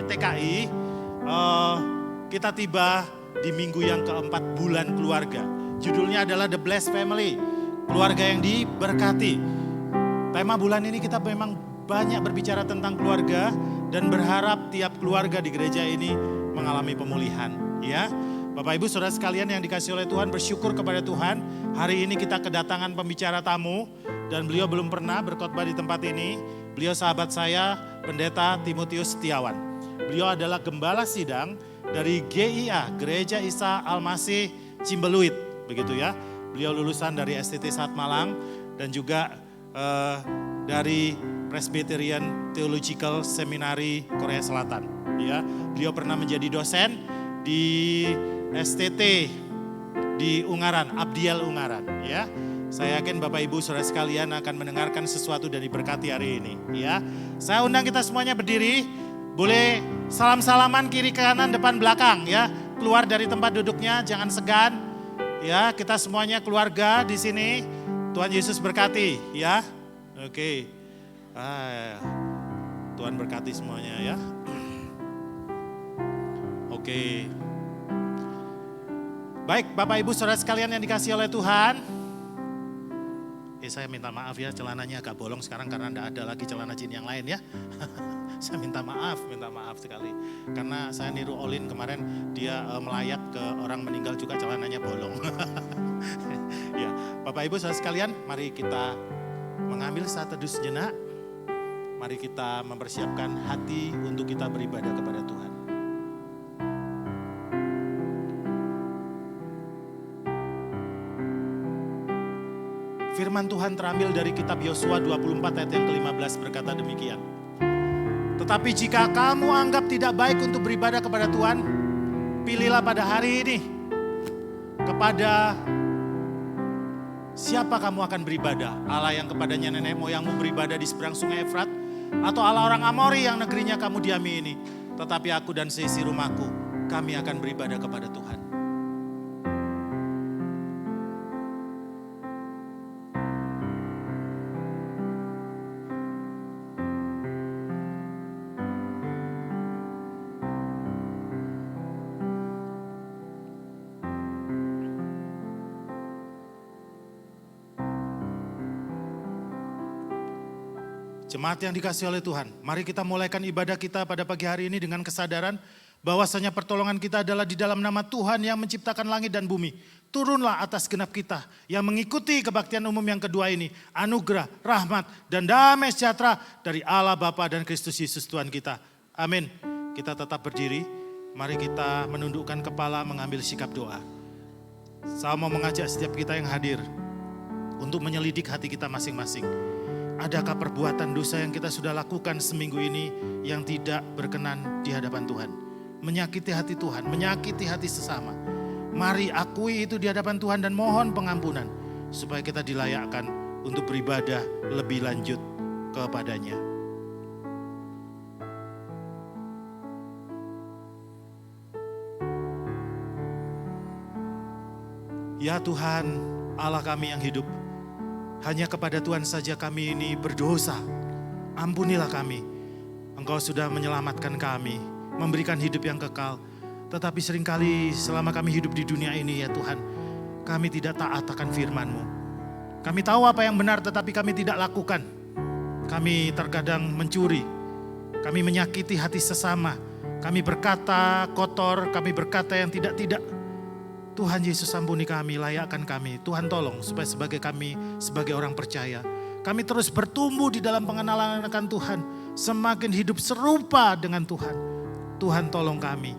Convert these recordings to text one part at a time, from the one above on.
TKI, kita tiba di minggu yang keempat bulan keluarga. Judulnya adalah The Blessed Family, keluarga yang diberkati. Tema bulan ini kita memang banyak berbicara tentang keluarga dan berharap tiap keluarga di gereja ini mengalami pemulihan. Ya, Bapak Ibu Saudara sekalian yang dikasihi oleh Tuhan, bersyukur kepada Tuhan. Hari ini kita kedatangan pembicara tamu dan beliau belum pernah berkhotbah di tempat ini. Beliau sahabat saya, Pendeta Timotius Setiawan. Beliau adalah gembala sidang dari GIA, Gereja Isa Al-Masih Cimbeluit, begitu ya. Beliau lulusan dari STT Sat Malang dan juga dari Presbyterian Theological Seminary Korea Selatan. Ya, beliau pernah menjadi dosen di STT di Ungaran, Abdiel Ungaran. Ya, saya yakin Bapak Ibu Saudara sekalian akan mendengarkan sesuatu dan diberkati hari ini. Ya, saya undang kita semuanya berdiri. Boleh salam-salaman kiri kanan depan belakang ya. Keluar dari tempat duduknya, jangan segan. Ya, kita semuanya keluarga di sini. Tuhan Yesus berkati ya. Oke. Tuhan berkati semuanya ya. Oke. Baik, Bapak Ibu Saudara sekalian yang dikasihi oleh Tuhan. Saya minta maaf ya, celananya agak bolong sekarang karena tidak ada lagi celana jin yang lain ya. Saya minta maaf sekali. Karena saya niru Olin kemarin, dia melayat ke orang meninggal juga celananya bolong. Ya, Bapak Ibu Saudara sekalian, mari kita mengambil saat teduh sejenak. Mari kita mempersiapkan hati untuk kita beribadah kepada Tuhan. Firman Tuhan terambil dari kitab Yosua 24 ayat yang ke-15 berkata demikian. Tetapi jika kamu anggap tidak baik untuk beribadah kepada Tuhan, pilihlah pada hari ini kepada siapa kamu akan beribadah. Allah yang kepadanya nenek moyangmu beribadah di seberang sungai Efrat, atau Allah orang Amori yang negerinya kamu diami ini. Tetapi aku dan seisi rumahku, kami akan beribadah kepada Tuhan. Jemaat yang dikasihi oleh Tuhan, mari kita mulaikan ibadah kita pada pagi hari ini dengan kesadaran bahwasanya pertolongan kita adalah di dalam nama Tuhan yang menciptakan langit dan bumi. Turunlah atas genap kita yang mengikuti kebaktian umum yang kedua ini. Anugerah, rahmat, dan damai sejahtera dari Allah Bapa dan Kristus Yesus Tuhan kita. Amin. Kita tetap berdiri, mari kita menundukkan kepala mengambil sikap doa. Saya mau mengajak setiap kita yang hadir untuk menyelidik hati kita masing-masing. Adakah perbuatan dosa yang kita sudah lakukan seminggu ini yang tidak berkenan di hadapan Tuhan? Menyakiti hati Tuhan, menyakiti hati sesama. Mari akui itu di hadapan Tuhan dan mohon pengampunan supaya kita dilayakkan untuk beribadah lebih lanjut kepadanya. Ya Tuhan, Allah kami yang hidup, hanya kepada Tuhan saja kami ini berdosa. Ampunilah kami. Engkau sudah menyelamatkan kami, memberikan hidup yang kekal. Tetapi seringkali selama kami hidup di dunia ini ya Tuhan, kami tidak taat akan firman-Mu. Kami tahu apa yang benar tetapi kami tidak lakukan. Kami terkadang mencuri, kami menyakiti hati sesama. Kami berkata kotor, kami berkata yang tidak-tidak. Tuhan Yesus ampuni kami, layakkan kami. Tuhan tolong supaya sebagai kami, sebagai orang percaya, kami terus bertumbuh di dalam pengenalan akan Tuhan. Semakin hidup serupa dengan Tuhan. Tuhan tolong kami.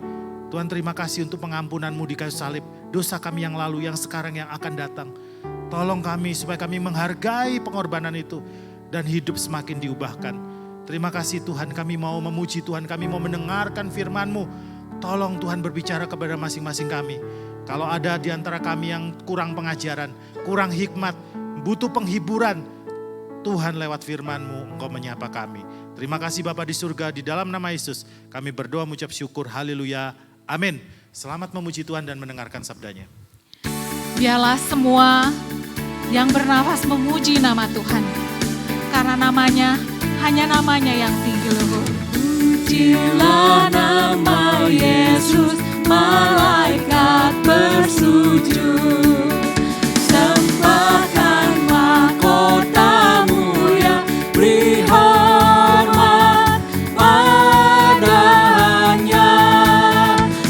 Tuhan terima kasih untuk pengampunan-Mu di kayu salib. Dosa kami yang lalu, yang sekarang, yang akan datang. Tolong kami supaya kami menghargai pengorbanan itu. Dan hidup semakin diubahkan. Terima kasih Tuhan, kami mau memuji Tuhan, kami mau mendengarkan firman-Mu. Tolong Tuhan berbicara kepada masing-masing kami. Kalau ada di antara kami yang kurang pengajaran, kurang hikmat, butuh penghiburan, Tuhan lewat firman-Mu Engkau menyapa kami. Terima kasih Bapa di surga, di dalam nama Yesus kami berdoa mengucap syukur, haleluya, amin. Selamat memuji Tuhan dan mendengarkan sabdanya. Biarlah semua yang bernafas memuji nama Tuhan, karena namanya hanya namanya yang tinggi luhur. Pujilah nama Yesus, malaikat bersujud. Sembahkan mahkota mulia, beri hormat padanya.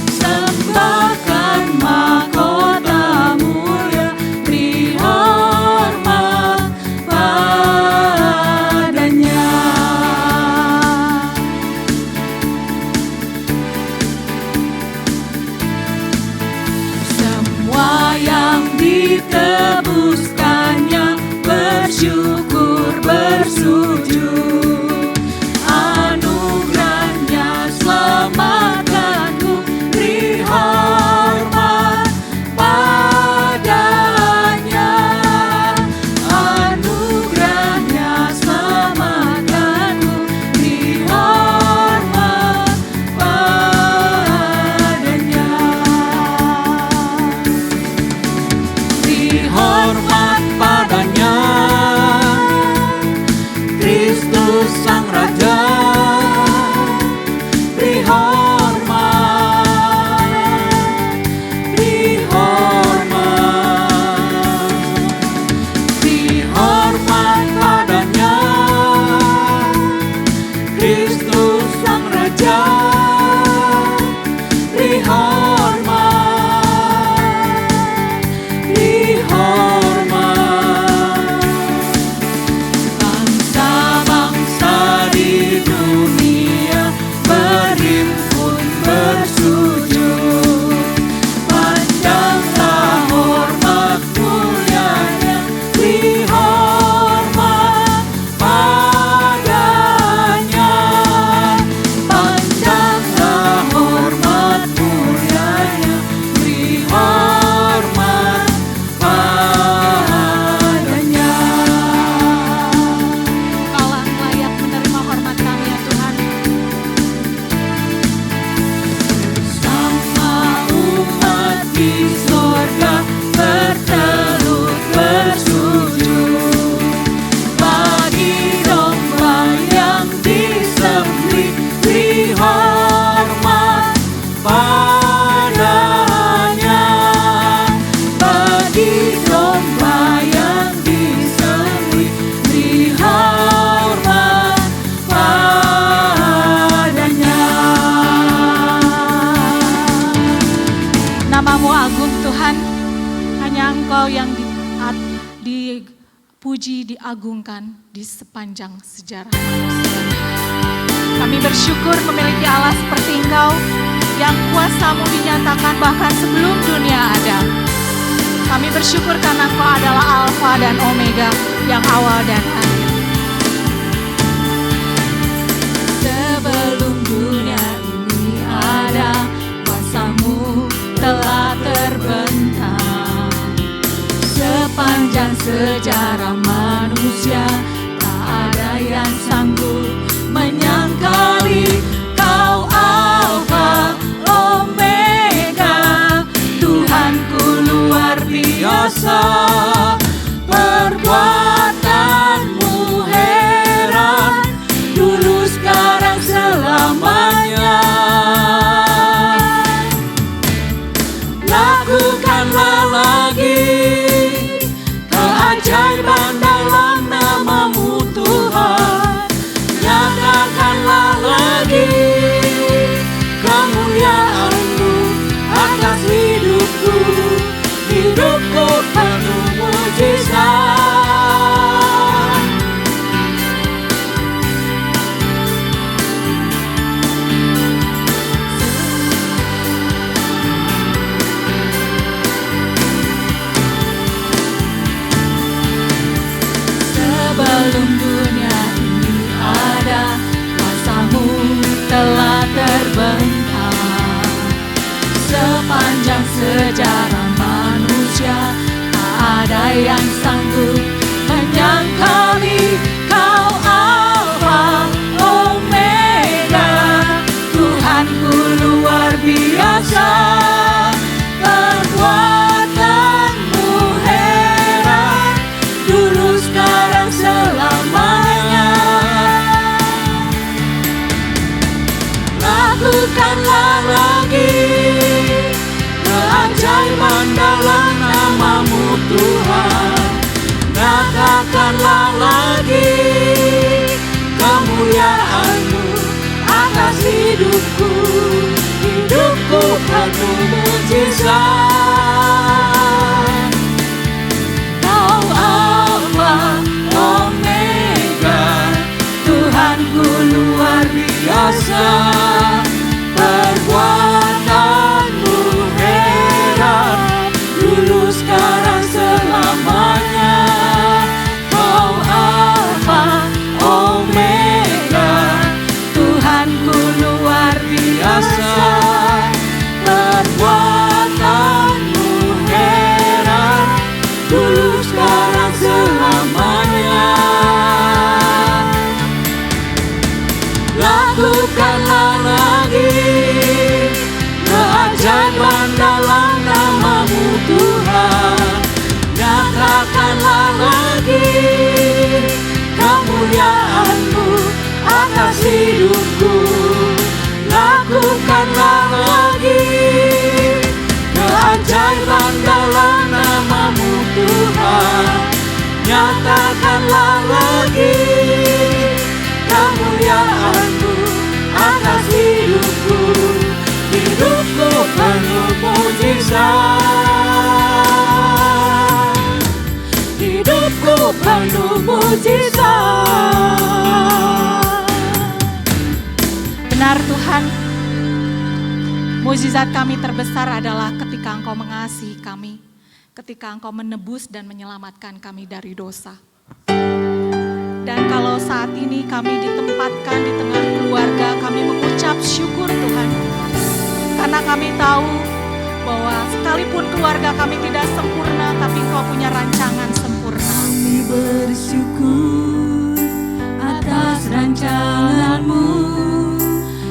Sembahkan mahkota mulia, beri hormat padanya. Semua yang ditebuskannya bersyukur bersujud. Anugerahnya selamatkanku, beri hormat padanya. Anugerahnya selamatkanku, beri hormat padanya. Beri hormat padanya, Kristus Sang Raja. Beri hormat, beri hormat, beri hormat padanya, Kristus Sang Raja. Beri hormat, beri hormat. Bangsa-bangsa di dunia berhimpun bersujud. Pandanglah hormat mulianya, beri hormat padanya. Pandanglah hormat mulianya, beri hormat padanya. Kaulah layak menerima hormat kami ya Tuhan. Sama umat di sorga bertelut bersujud. Bagi domba yang disembelih, beri hormat padanya. Bagi domba yang disembelih, beri hormat padanya. Namamu agung Tuhan, hanya Engkau yang dipuji, diagungkan di sepanjang sejarah manusia. Kami bersyukur memiliki Allah seperti Engkau, yang kuasa-Mu dinyatakan bahkan sebelum dunia ada. Kami bersyukur karena Engkau adalah Alfa dan Omega, yang awal dan akhir. Sebelum dunia ini ada, kuasa-Mu telah terbentang. Sepanjang sejarah manusia, tak ada yang sanggup menyangkali Kau Alfa Omega. Tuhanku luar biasa, perbuatanmu heran, dulu sekarang selamanya. Lakukanlah lagi keajaiban dalam nama-Mu Tuhan. Nyatakanlah lagi kemuliaan-Mu atas hidupku. Hidupku penuh mujizat. Sebelum dunia ini ada, kuasa-Mu telah terbentang. Sepanjang sejarah manusia, tak ada yang sanggup menyangkali Kau Alfa Omega. Tuhanku luar biasa, perbuatanmu heran, dulu sekarang selamanya. hidupku, hidupku penuh mujizat. Kau Alfa Omega, Tuhanku luar biasa. Perbuatanmu heran, dulu sekarang selamanya. Kau Alfa Omega, Tuhanku luar biasa. Perbuatanmu heran, dulu sekarang selamanya. Lakukanlah lagi keajaiban dalam nama-Mu Tuhan. Nyatakanlah lagi kemuliaan-Mu atas hidupku. Lakukanlah lagi keajaiban dalam nama-Mu Tuhan. Nyatakanlah lagi kemuliaan-Mu atas hidupku. Hidupku penuh mujizat. Hidupku penuh mujizat. Benar Tuhan, mujizat kami terbesar adalah ketika Engkau mengasihi kami, ketika Engkau menebus dan menyelamatkan kami dari dosa. Dan kalau saat ini kami ditempatkan di tengah keluarga, kami mengucap syukur Tuhan. Karena kami tahu bahwa sekalipun keluarga kami tidak sempurna, tapi Engkau punya rancangan sempurna. Kami bersyukur atas rancangan-Mu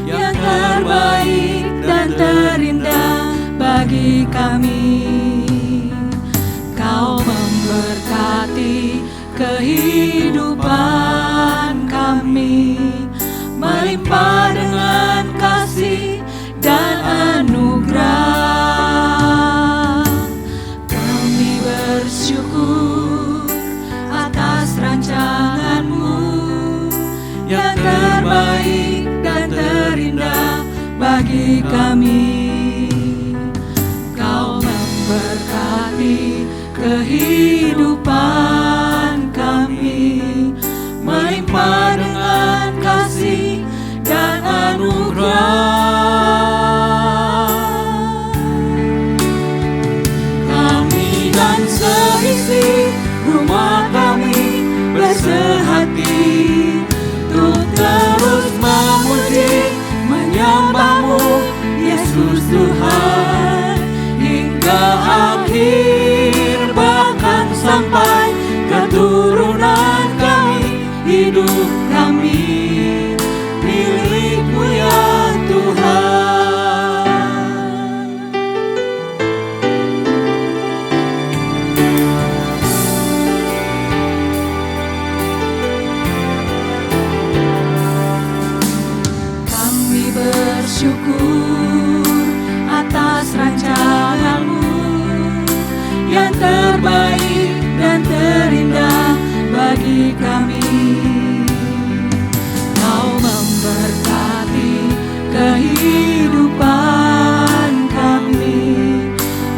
yang terbaik dan terindah bagi kami. Kau memberkati kehidupan kami, melimpah dengan kasih dan anugerah. Kami bersyukur atas rancangan-Mu yang terbaik dan terindah bagi kami. Kau memberkati kehidupan kami, melimpah dengan kasih dan anugerah. Kami dan seisi rumah kami bersehati untuk terus memuji, menyembah-Mu Yesus Tuhan hingga akhir, bahkan sampai keturunan kami. Hidup kami milik-Mu ya Tuhan. Kami bersyukur atas rancangan-Mu yang terbaik dan terindah bagi kami. Kau memberkati kehidupan kami,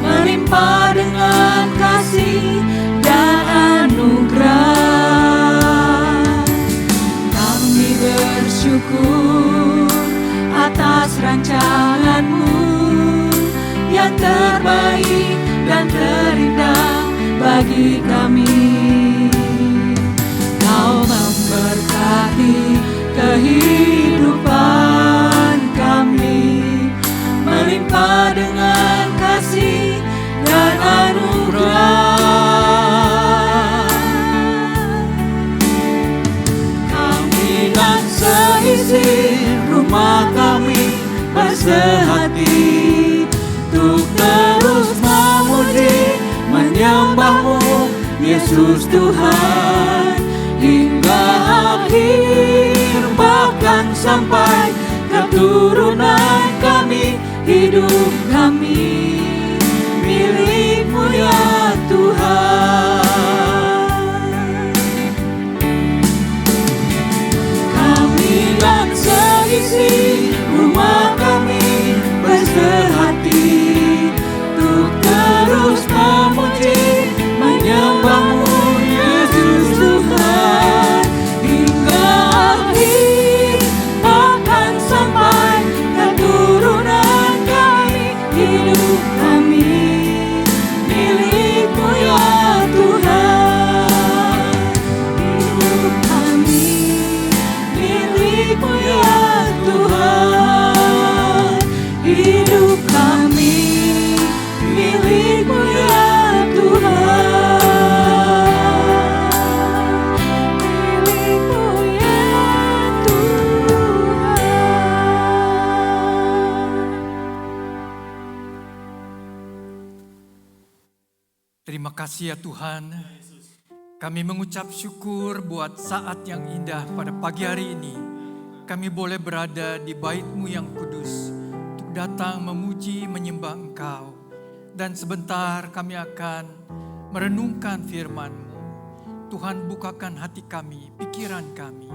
melimpah dengan kasih dan anugerah. Kami bersyukur atas rancangan-Mu yang terbaik dan terindah bagi kami. Kau memberkati kehidupan kami, melimpah dengan kasih dan anugerah. Kami dan seisi rumah kami bersehati untuk terus memuji, menyembah-Mu Yesus Tuhan hingga akhir, bahkan sampai keturunan kami. Hidup kami milik-Mu ya Tuhan. Kami dan seisi rumah kasih ya Tuhan. Kami mengucap syukur buat saat yang indah pada pagi hari ini. Kami boleh berada di bait-Mu yang kudus untuk datang memuji menyembah Engkau. Dan sebentar kami akan merenungkan firman-Mu. Tuhan bukakan hati kami, pikiran kami.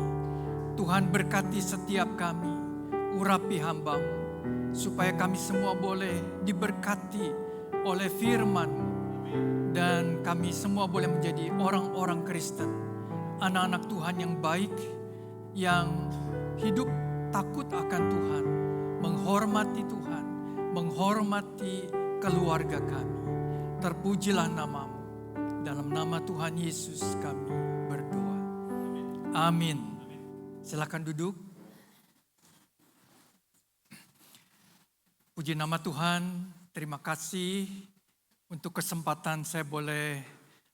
Tuhan berkati setiap kami, urapi hamba-Mu. Supaya kami semua boleh diberkati oleh firman-Mu. Dan kami semua boleh menjadi orang-orang Kristen, anak-anak Tuhan yang baik, yang hidup takut akan Tuhan, menghormati Tuhan, menghormati keluarga kami. Terpujilah nama-Mu. Dalam nama Tuhan Yesus kami berdoa. Amin. Silakan duduk. Puji nama Tuhan, terima kasih untuk kesempatan saya boleh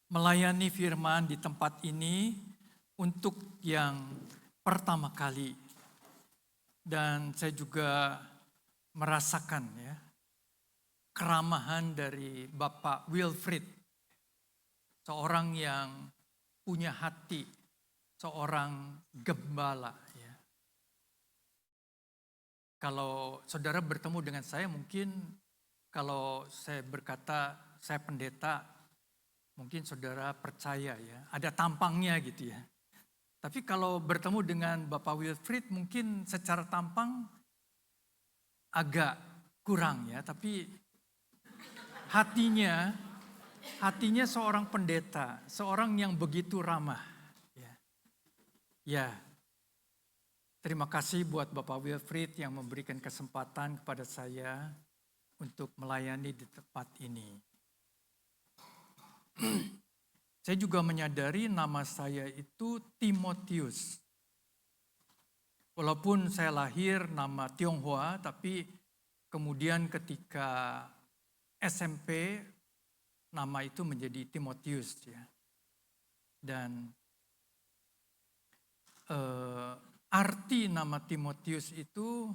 melayani firman di tempat ini untuk yang pertama kali. Dan saya juga merasakan ya keramahan dari Bapak Wilfried. Seorang yang punya hati, seorang gembala. Ya. Kalau saudara bertemu dengan saya mungkin kalau saya berkata saya pendeta, mungkin saudara percaya ya, ada tampangnya gitu ya. Tapi kalau bertemu dengan Bapak Wilfried mungkin secara tampang agak kurang ya, tapi hatinya seorang pendeta, seorang yang begitu ramah. Ya, terima kasih buat Bapak Wilfried yang memberikan kesempatan kepada saya untuk melayani di tempat ini. Saya juga menyadari nama saya itu Timotius. Walaupun saya lahir nama Tionghoa, tapi kemudian ketika SMP nama itu menjadi Timotius ya. Dan arti nama Timotius itu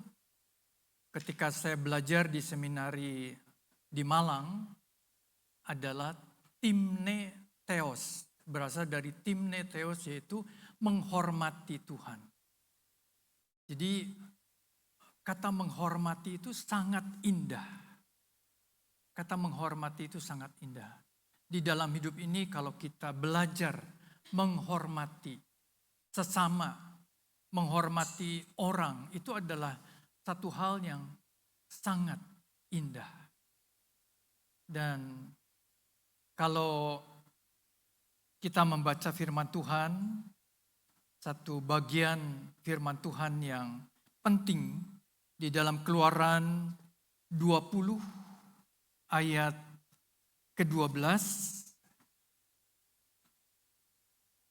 ketika saya belajar di seminari di Malang adalah timne theos, berasal dari timne theos yaitu menghormati Tuhan. Jadi kata menghormati itu sangat indah. Kata menghormati itu sangat indah. Di dalam hidup ini kalau kita belajar menghormati sesama, menghormati orang, itu adalah satu hal yang sangat indah. Dan kalau kita membaca firman Tuhan, satu bagian firman Tuhan yang penting di dalam Keluaran 20 ayat ke-12.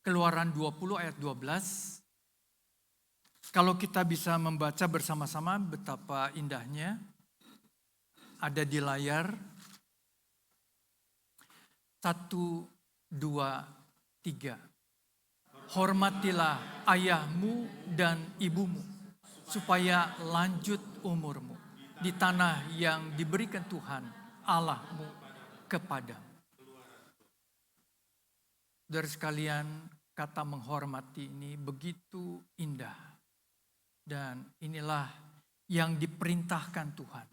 Keluaran 20 ayat 12. Kalau kita bisa membaca bersama-sama betapa indahnya, ada di layar. 1, 2, 3. Hormatilah ayahmu dan ibumu, supaya lanjut umurmu di tanah yang diberikan Tuhan Allahmu kepadamu. Saudara sekalian, kata menghormati ini begitu indah. Dan inilah yang diperintahkan Tuhan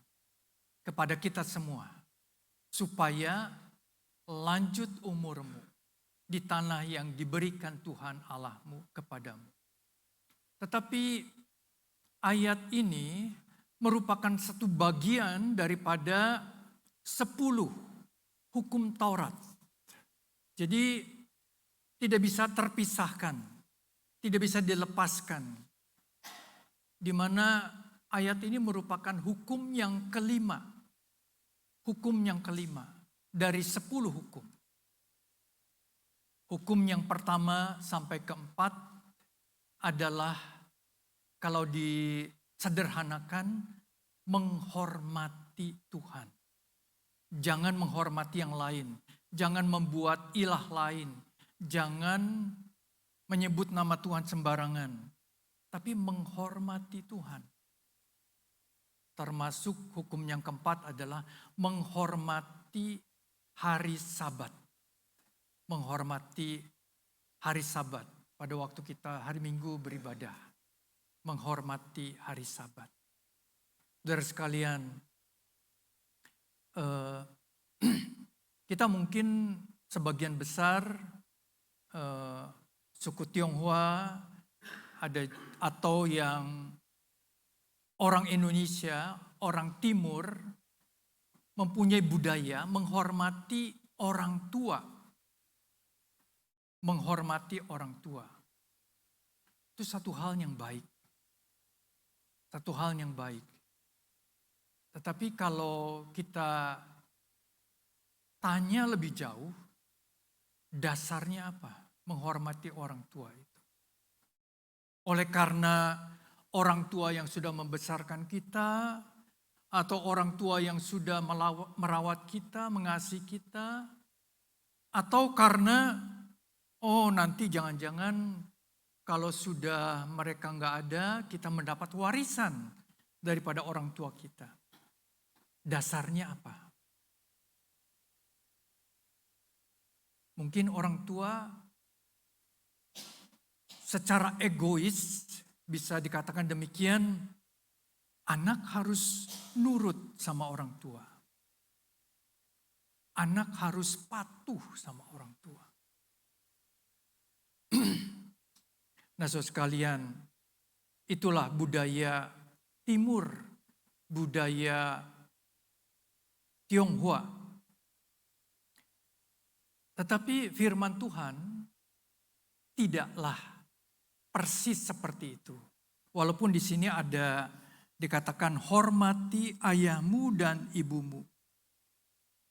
kepada kita semua. Supaya lanjut umurmu di tanah yang diberikan Tuhan Allahmu kepadamu. Tetapi ayat ini merupakan satu bagian daripada 10 hukum Taurat. Jadi tidak bisa terpisahkan, tidak bisa dilepaskan. Di mana ayat ini merupakan hukum yang kelima. Hukum yang kelima dari 10 hukum. Hukum yang pertama sampai keempat adalah kalau disederhanakan menghormati Tuhan. Jangan menghormati yang lain, jangan membuat ilah lain, jangan menyebut nama Tuhan sembarangan, tapi menghormati Tuhan. Termasuk hukum yang keempat adalah menghormati hari Sabat. menghormati hari Sabat pada waktu kita hari Minggu beribadah. Menghormati hari Sabat. Saudara sekalian, kita mungkin sebagian besar suku Tionghoa ada atau yang orang Indonesia, orang Timur mempunyai budaya menghormati orang tua. Menghormati orang tua. Itu satu hal yang baik. Satu hal yang baik. Tetapi kalau kita tanya lebih jauh, dasarnya apa? Menghormati orang tua itu. Oleh karena orang tua yang sudah membesarkan kita, atau orang tua yang sudah merawat kita, mengasihi kita, atau karena nanti jangan-jangan kalau sudah mereka nggak ada, kita mendapat warisan daripada orang tua kita. Dasarnya apa? Mungkin orang tua secara egois bisa dikatakan demikian, anak harus nurut sama orang tua. Anak harus patuh sama orang tua. Nah, saudara sekalian, itulah budaya Timur, budaya Tionghoa. Tetapi firman Tuhan tidaklah persis seperti itu. Walaupun di sini ada dikatakan hormati ayahmu dan ibumu.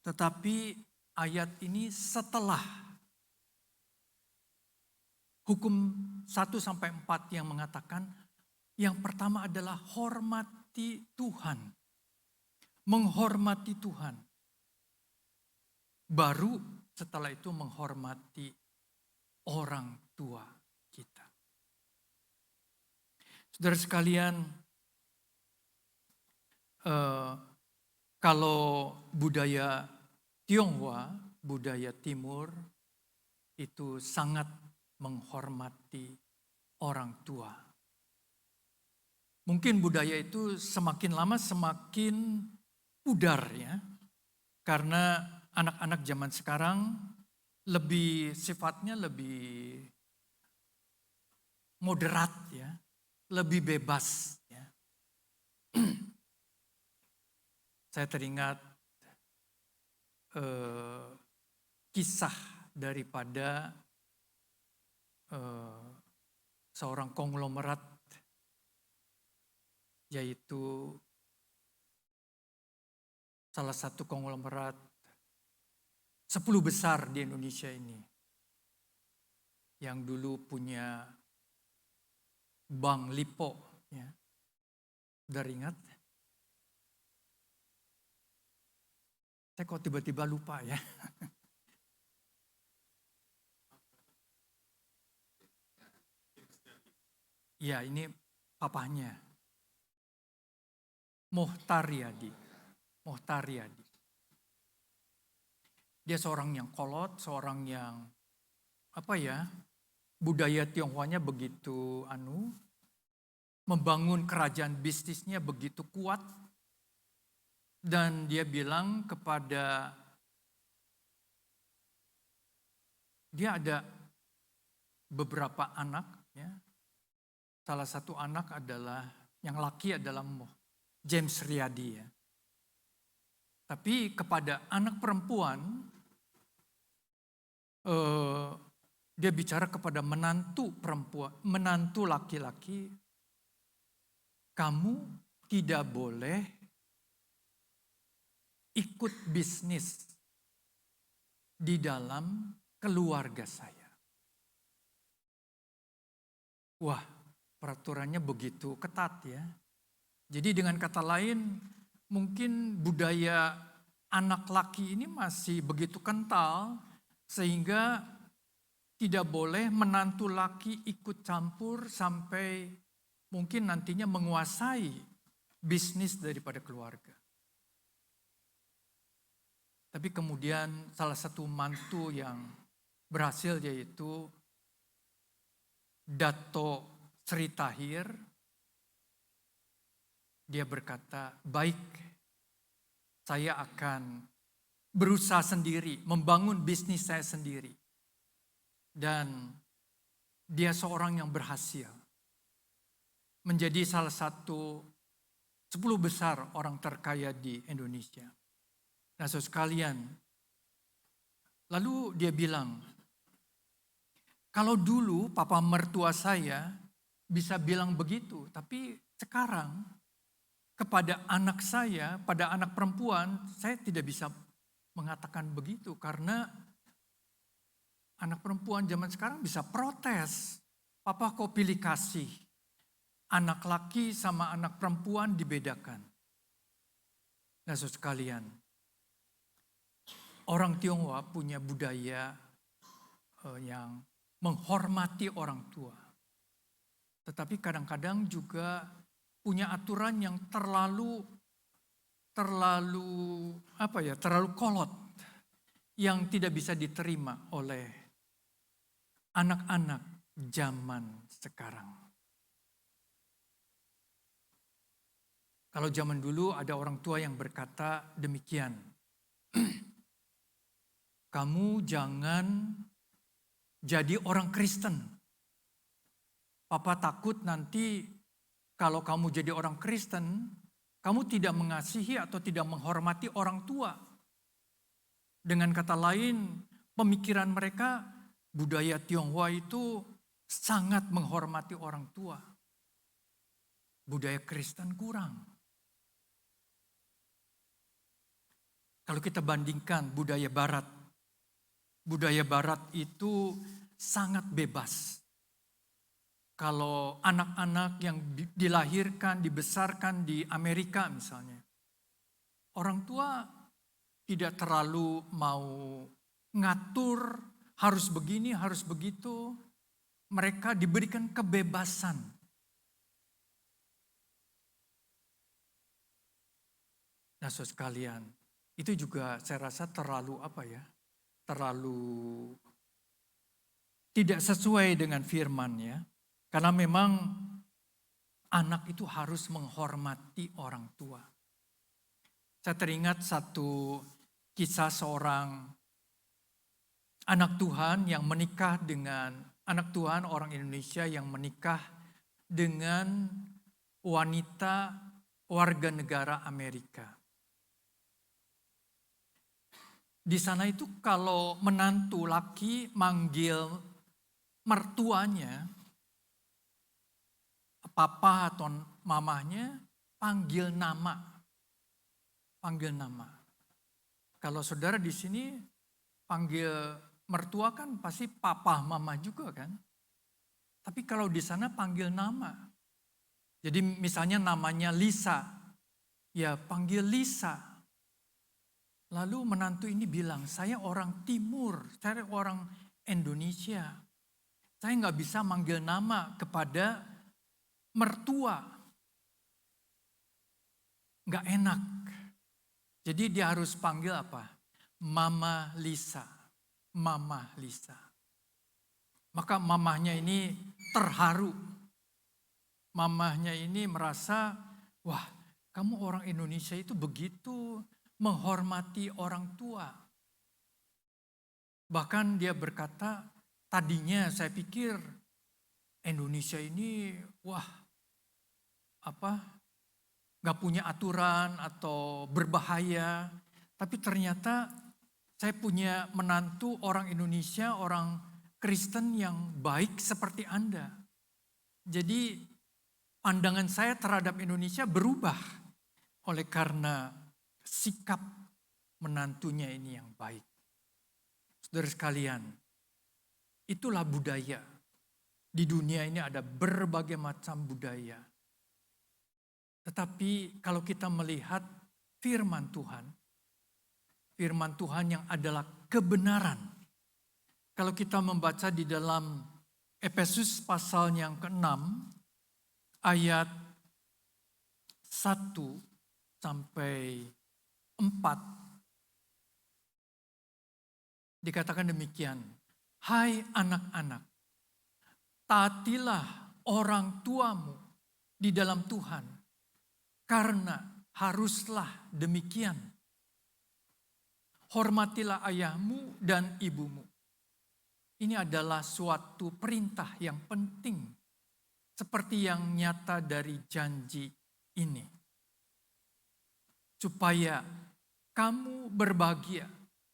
Tetapi ayat ini setelah hukum 1-4 yang mengatakan yang pertama adalah hormati Tuhan. Menghormati Tuhan. Baru setelah itu menghormati orang tua kita. Saudara sekalian, kalau budaya Tionghoa, budaya Timur, itu sangat menghormati orang tua. Mungkin budaya itu semakin lama semakin pudar ya. Karena anak-anak zaman sekarang sifatnya lebih moderat ya, lebih bebas ya. Saya teringat kisah daripada seorang konglomerat, yaitu salah satu konglomerat 10 besar di Indonesia ini, yang dulu punya Bank Lipo, ya. Udah ingat? Saya kok tiba-tiba lupa ya. Ya, ini papahnya. Mohtar Yadi. Dia seorang yang kolot, seorang yang budaya Tionghoanya begitu membangun kerajaan bisnisnya begitu kuat. Dan dia bilang dia ada beberapa anak ya. Salah satu anak adalah, yang laki adalah James Riyadi ya. Tapi kepada anak perempuan, dia bicara kepada menantu laki-laki, kamu tidak boleh ikut bisnis di dalam keluarga saya. Wah, peraturannya begitu ketat ya. Jadi dengan kata lain, mungkin budaya anak laki ini masih begitu kental, sehingga tidak boleh menantu laki ikut campur sampai mungkin nantinya menguasai bisnis daripada keluarga. Tapi kemudian salah satu mantu yang berhasil, yaitu Dato Sri Tahir. Dia berkata, baik, saya akan berusaha sendiri, membangun bisnis saya sendiri. Dan dia seorang yang berhasil menjadi salah satu 10 besar orang terkaya di Indonesia. Nah, saudara sekalian, lalu dia bilang, kalau dulu papa mertua saya bisa bilang begitu, tapi sekarang kepada anak saya, pada anak perempuan, saya tidak bisa mengatakan begitu karena anak perempuan zaman sekarang bisa protes. Papa kok pilih kasih? Anak laki sama anak perempuan dibedakan. Nah, saudara sekalian, orang Tionghoa punya budaya yang menghormati orang tua. Tetapi kadang-kadang juga punya aturan yang terlalu kolot, yang tidak bisa diterima oleh anak-anak zaman sekarang. Kalau zaman dulu ada orang tua yang berkata demikian, kamu jangan jadi orang Kristen. Papa takut nanti kalau kamu jadi orang Kristen, kamu tidak mengasihi atau tidak menghormati orang tua. Dengan kata lain, pemikiran mereka, budaya Tionghoa itu sangat menghormati orang tua. Budaya Kristen kurang. Kalau kita bandingkan budaya Barat itu sangat bebas. Kalau anak-anak yang dilahirkan, dibesarkan di Amerika misalnya, orang tua tidak terlalu mau ngatur, harus begini, harus begitu. Mereka diberikan kebebasan. Nah, saudara sekalian, itu juga saya rasa terlalu tidak sesuai dengan firman ya. Karena memang anak itu harus menghormati orang tua. Saya teringat satu kisah seorang anak Tuhan yang menikah dengan anak Tuhan orang Indonesia yang menikah dengan wanita warga negara Amerika. Di sana itu kalau menantu laki manggil mertuanya, papa atau mamahnya, panggil nama. Kalau saudara di sini panggil mertua kan pasti papa mama juga kan. Tapi kalau di sana panggil nama. Jadi misalnya namanya Lisa, ya panggil Lisa. Lalu menantu ini bilang, saya orang Timur, saya orang Indonesia. Saya nggak bisa manggil nama kepada mertua. Nggak enak. Jadi dia harus panggil apa? Mama Lisa. Mama Lisa. Maka mamahnya ini terharu. Mamahnya ini merasa, wah kamu orang Indonesia itu begitu menghormati orang tua. Bahkan dia berkata, tadinya saya pikir Indonesia ini gak punya aturan atau berbahaya. Tapi ternyata saya punya menantu orang Indonesia, orang Kristen yang baik seperti Anda. Jadi pandangan saya terhadap Indonesia berubah oleh karena sikap menantunya ini yang baik. Saudara sekalian, itulah budaya. Di dunia ini ada berbagai macam budaya. Tetapi kalau kita melihat firman Tuhan yang adalah kebenaran. Kalau kita membaca di dalam Efesus pasal yang ke-6, ayat 1 sampai 4, dikatakan demikian. Hai anak-anak, taatilah orang tuamu di dalam Tuhan, karena haruslah demikian. Hormatilah ayahmu dan ibumu. Ini adalah suatu perintah yang penting, seperti yang nyata dari janji ini. Supaya kamu berbahagia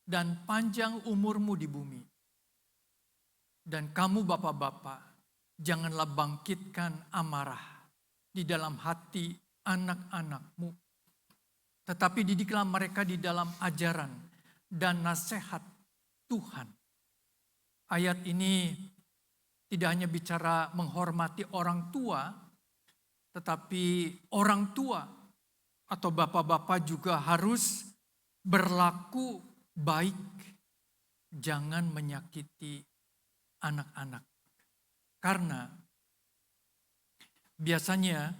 dan panjang umurmu di bumi. Dan kamu bapak-bapak, janganlah bangkitkan amarah di dalam hati anak-anakmu. Tetapi didiklah mereka di dalam ajaran dan nasihat Tuhan. Ayat ini tidak hanya bicara menghormati orang tua, tetapi orang tua atau bapak-bapak juga harus berlaku baik. Jangan menyakiti anak-anak. Karena biasanya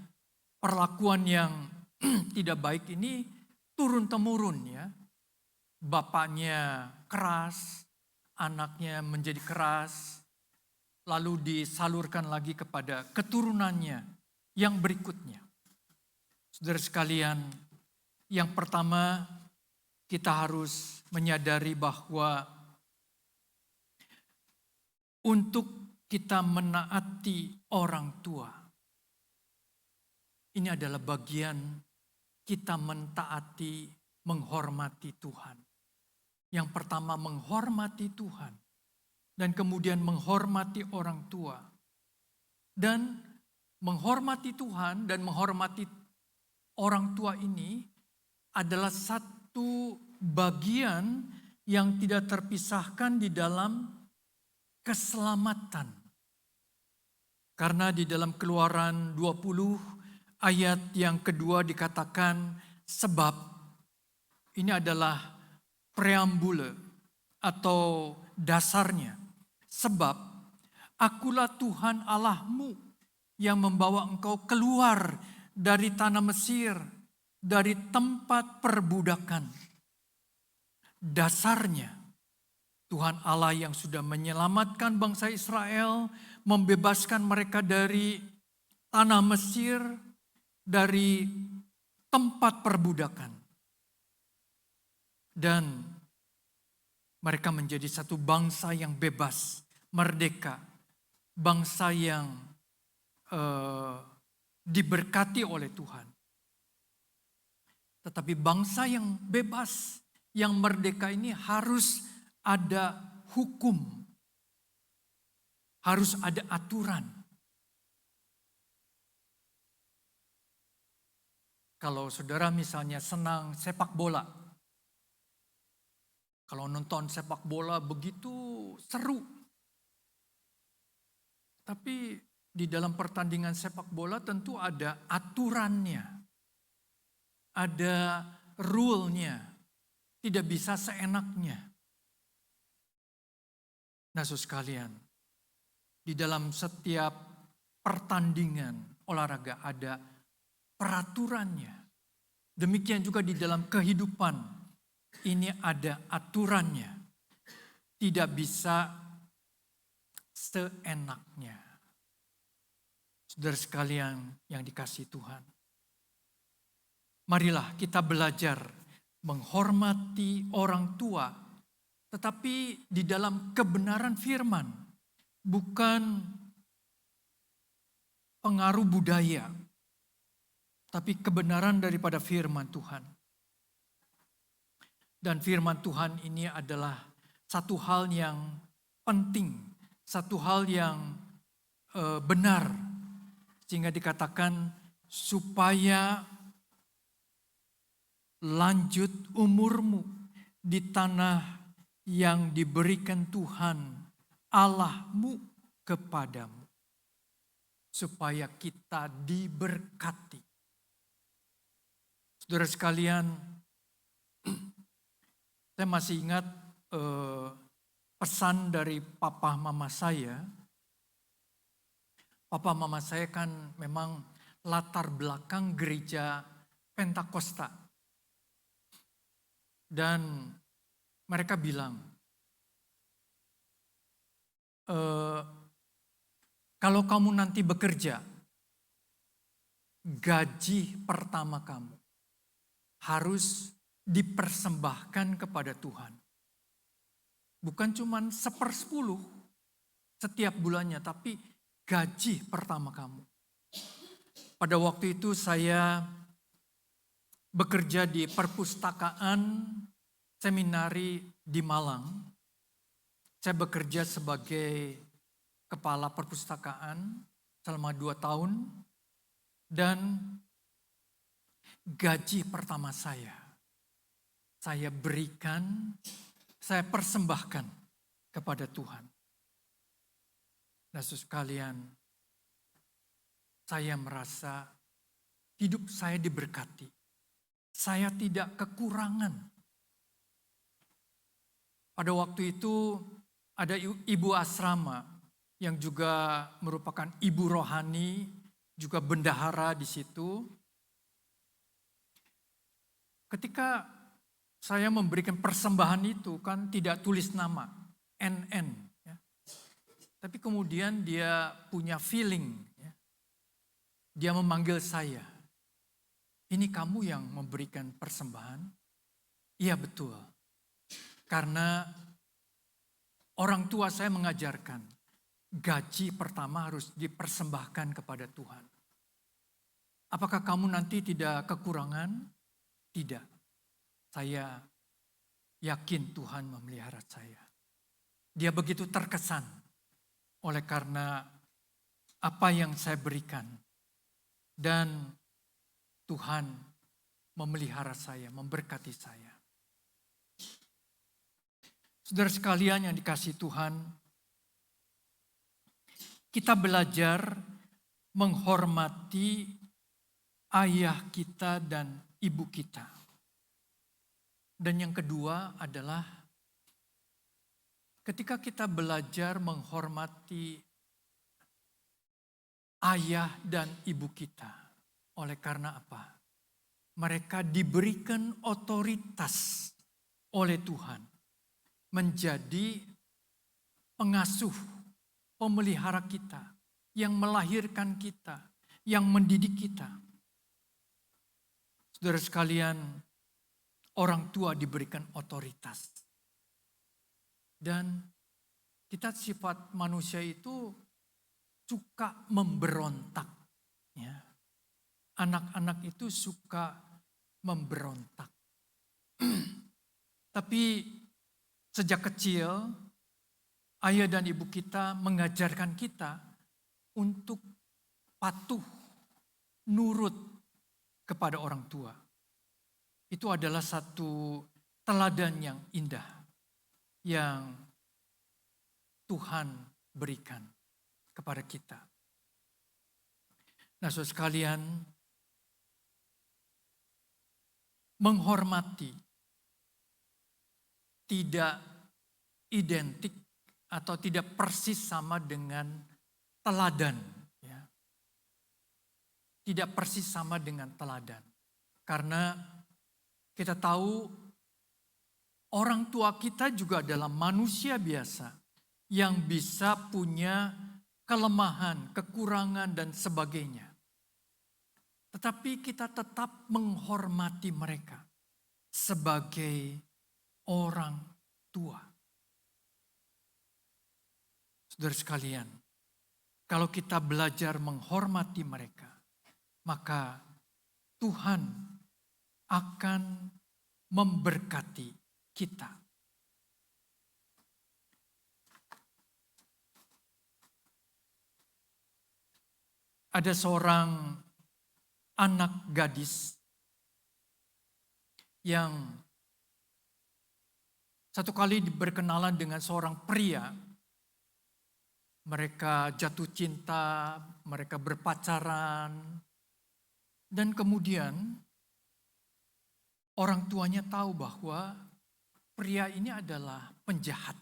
perlakuan yang tidak baik ini turun-temurun ya. Bapaknya keras, anaknya menjadi keras, lalu disalurkan lagi kepada keturunannya yang berikutnya. Saudara sekalian, yang pertama kita harus menyadari bahwa untuk kita menaati orang tua, ini adalah bagian kita mentaati, menghormati Tuhan. Yang pertama menghormati Tuhan, dan kemudian menghormati orang tua. Dan menghormati Tuhan dan menghormati orang tua ini adalah satu bagian yang tidak terpisahkan di dalam keselamatan. Karena di dalam Keluaran 20 ayat yang kedua dikatakan, sebab ini adalah preambule atau dasarnya. Sebab akulah Tuhan Allahmu yang membawa engkau keluar dari tanah Mesir, dari tempat perbudakan. Dasarnya Tuhan Allah yang sudah menyelamatkan bangsa Israel, membebaskan mereka dari tanah Mesir, dari tempat perbudakan. Dan mereka menjadi satu bangsa yang bebas, merdeka. Bangsa yang diberkati oleh Tuhan. Tetapi bangsa yang bebas, yang merdeka ini harus ada hukum. Harus ada aturan. Kalau saudara misalnya senang sepak bola, kalau nonton sepak bola begitu seru. Tapi di dalam pertandingan sepak bola tentu ada aturannya. Ada rule-nya. Tidak bisa seenaknya. Nah, saudara sekalian, di dalam setiap pertandingan olahraga ada peraturannya. Demikian juga di dalam kehidupan. Ini ada aturannya. Tidak bisa seenaknya. Saudara sekalian yang dikasihi Tuhan. Marilah kita belajar menghormati orang tua. Tetapi di dalam kebenaran firman. Bukan pengaruh budaya. Tapi kebenaran daripada firman Tuhan. Dan firman Tuhan ini adalah satu hal yang penting, satu hal yang benar. Sehingga dikatakan supaya lanjut umurmu di tanah yang diberikan Tuhan Allahmu kepadamu. Supaya kita diberkati. Saudara sekalian, saya masih ingat pesan dari papa mama saya. Papa mama saya kan memang latar belakang gereja Pentakosta. Dan mereka bilang, eh, kalau kamu nanti bekerja, gaji pertama kamu harus dipersembahkan kepada Tuhan. Bukan cuma 1/10 setiap bulannya, tapi gaji pertama kamu. Pada waktu itu saya bekerja di perpustakaan seminari di Malang. Saya bekerja sebagai kepala perpustakaan selama 2 tahun. Dan gaji pertama saya berikan, saya persembahkan kepada Tuhan. Nah, saudara sekalian, saya merasa hidup saya diberkati. Saya tidak kekurangan. Pada waktu itu ada ibu asrama yang juga merupakan ibu rohani, juga bendahara di situ. Ketika saya memberikan persembahan itu kan tidak tulis nama, NN. Ya. Tapi kemudian dia punya feeling. Ya. Dia memanggil saya. Ini kamu yang memberikan persembahan? Iya betul. Karena orang tua saya mengajarkan, gaji pertama harus dipersembahkan kepada Tuhan. Apakah kamu nanti tidak kekurangan? Tidak. Saya yakin Tuhan memelihara saya. Dia begitu terkesan oleh karena apa yang saya berikan. Dan Tuhan memelihara saya, memberkati saya. Saudara sekalian yang dikasihi Tuhan, kita belajar menghormati ayah kita dan ibu kita. Dan yang kedua adalah ketika kita belajar menghormati ayah dan ibu kita. Oleh karena apa? Mereka diberikan otoritas oleh Tuhan menjadi pengasuh, pemelihara kita, yang melahirkan kita, yang mendidik kita. Saudara sekalian, orang tua diberikan otoritas. Dan kita sifat manusia itu suka memberontak. Ya. Anak-anak itu suka memberontak. Tapi sejak kecil, ayah dan ibu kita mengajarkan kita untuk patuh, nurut kepada orang tua. Itu adalah satu teladan yang indah yang Tuhan berikan kepada kita. Nah, saudara sekalian, menghormati tidak identik atau tidak persis sama dengan teladan. Ya. Tidak persis sama dengan teladan. Karena kita tahu orang tua kita juga adalah manusia biasa yang bisa punya kelemahan, kekurangan, dan sebagainya. Tetapi kita tetap menghormati mereka sebagai orang tua. Saudara sekalian, kalau kita belajar menghormati mereka, maka Tuhan akan memberkati kita. Ada seorang anak gadis yang satu kali berkenalan dengan seorang pria. Mereka jatuh cinta, mereka berpacaran, dan kemudian orang tuanya tahu bahwa pria ini adalah penjahat,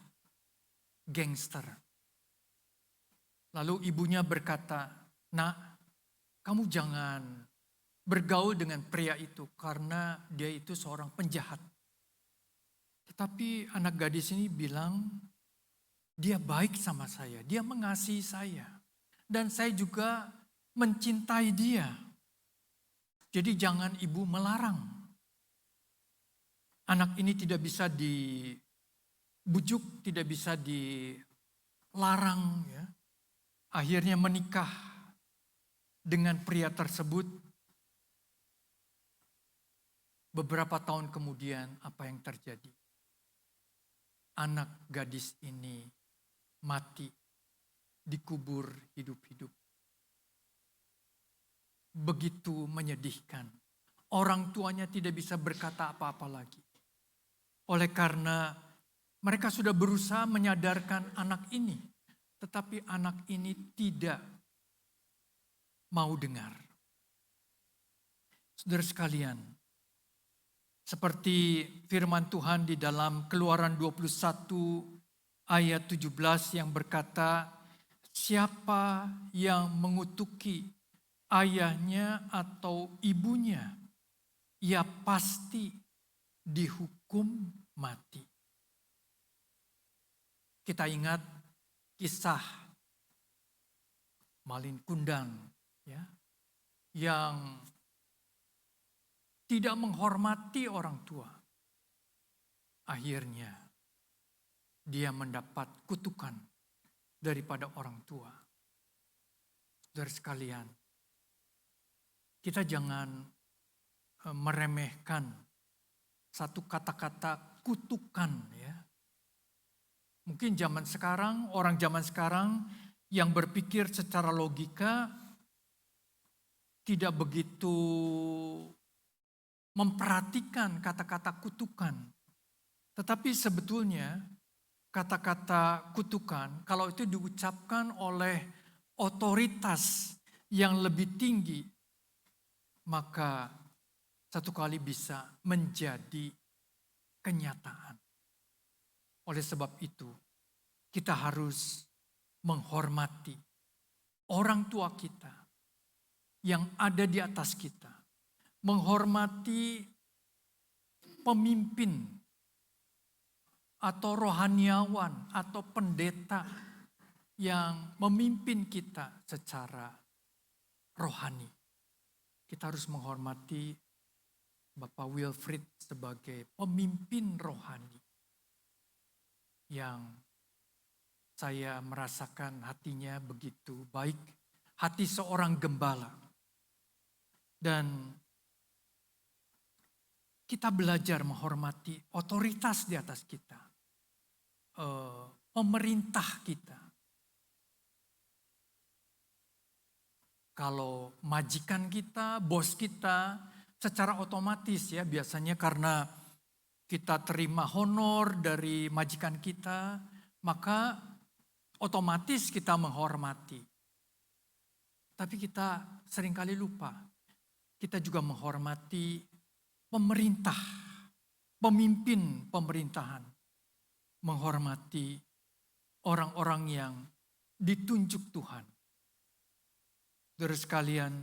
gangster. Lalu ibunya berkata, "Nak, kamu jangan bergaul dengan pria itu karena dia itu seorang penjahat." Tetapi anak gadis ini bilang, Dia baik sama saya, dia mengasihi saya. Dan saya juga mencintai dia. Jadi jangan ibu melarang. Anak ini tidak bisa dibujuk, tidak bisa dilarang. Ya. Akhirnya menikah dengan pria tersebut. Beberapa tahun kemudian apa yang terjadi? Anak gadis ini mati, dikubur hidup-hidup. Begitu menyedihkan. Orang tuanya tidak bisa berkata apa-apa lagi. Oleh karena mereka sudah berusaha menyadarkan anak ini. Tetapi anak ini tidak mau dengar. Saudara sekalian, seperti firman Tuhan di dalam Keluaran 21 ayat 17 yang berkata, siapa yang mengutuki ayahnya atau ibunya, ia pasti dihukum mati. Kita ingat kisah Malin Kundang ya, yang tidak menghormati orang tua. Akhirnya dia mendapat kutukan daripada orang tua. Saudara sekalian, kita jangan meremehkan satu kata-kata kutukan ya. Mungkin orang zaman sekarang yang berpikir secara logika tidak begitu memperhatikan kata-kata kutukan. Tetapi sebetulnya kata-kata kutukan kalau itu diucapkan oleh otoritas yang lebih tinggi, maka satu kali bisa menjadi kenyataan. Oleh sebab itu, kita harus menghormati orang tua kita yang ada di atas kita. Menghormati pemimpin atau rohaniawan atau pendeta yang memimpin kita secara rohani. Kita harus menghormati Bapak Wilfried sebagai pemimpin rohani yang saya merasakan hatinya begitu baik, hati seorang gembala. Dan kita belajar menghormati otoritas di atas kita, pemerintah kita. Kalau majikan kita, bos kita, secara otomatis ya biasanya karena kita terima honor dari majikan kita, maka otomatis kita menghormati. Tapi kita seringkali lupa, kita juga menghormati pemerintah, pemimpin pemerintahan, menghormati orang-orang yang ditunjuk Tuhan. Saudara sekalian